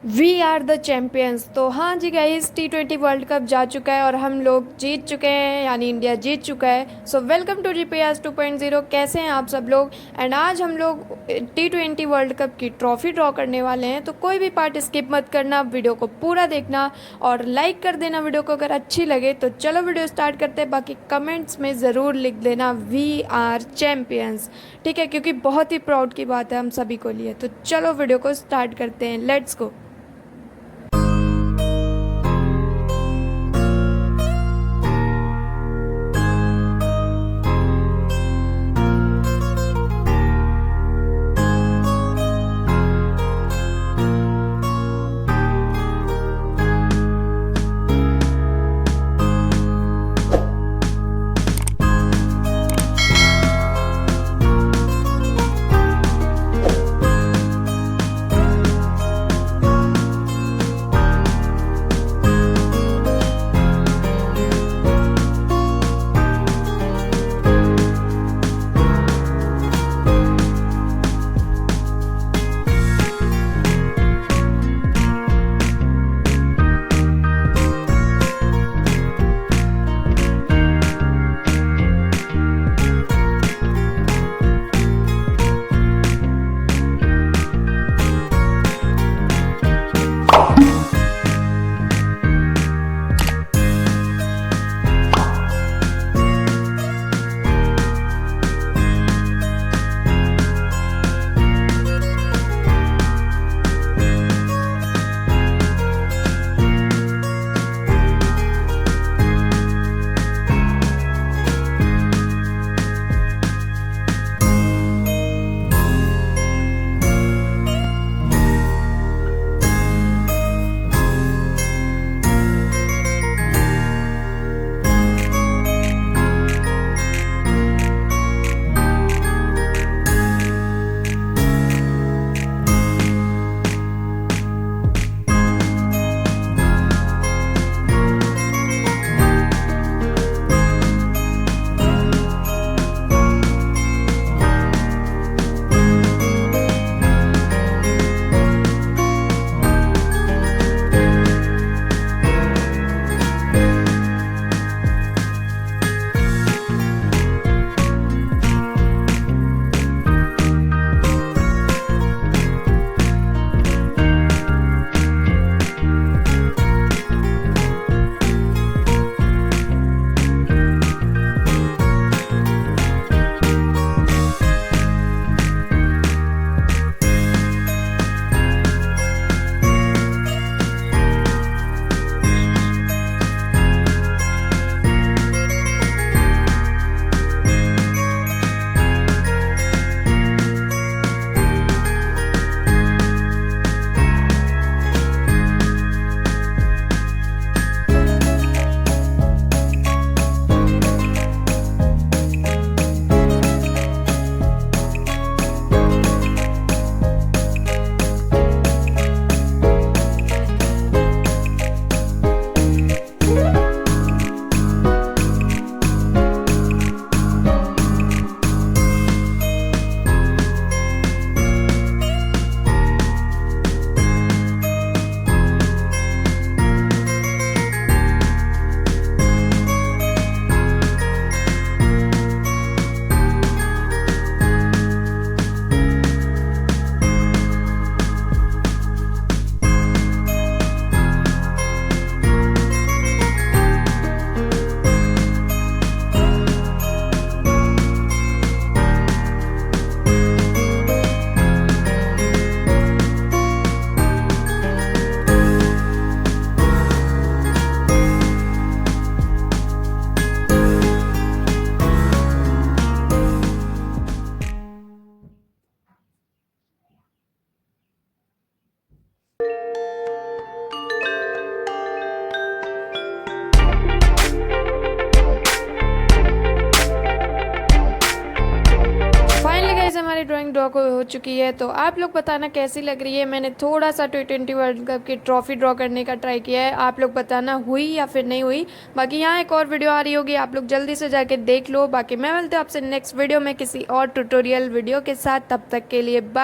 We are the champions. तो हाँ जी guys, T20 world cup जा चुका है और हम लोग जीत चुके हैं, यानी इंडिया जीत चुका है। So welcome to GPS 2.0। कैसे हैं आप सब लोग? एंड आज हम लोग T20 वर्ल्ड कप की ट्रॉफी ड्रॉ करने वाले हैं। तो कोई भी पार्ट स्किप मत करना, वीडियो को पूरा देखना और लाइक कर देना वीडियो को अगर अच्छी लगे तो। चलो वीडियो स्टार्ट करते हैं। बाकी कमेंट्स में ज़रूर लिख देना वी आर चैम्पियंस, ठीक है, क्योंकि बहुत ही प्राउड की बात है हम सभी को लिए। तो चलो वीडियो को स्टार्ट करते हैं, लेट्स गो। हमारी ड्राइंग ड्रॉ हो चुकी है। तो आप लोग बताना कैसी लग रही है। मैंने थोड़ा सा T20 वर्ल्ड कप की ट्रॉफी ड्रॉ करने का ट्राई किया है। आप लोग बताना हुई या फिर नहीं हुई। बाकी यहाँ एक और वीडियो आ रही होगी, आप लोग जल्दी से जाके देख लो। बाकी मैं मिलती हूँ आपसे नेक्स्ट वीडियो में किसी और ट्यूटोरियल वीडियो के साथ। तब तक के लिए बाय।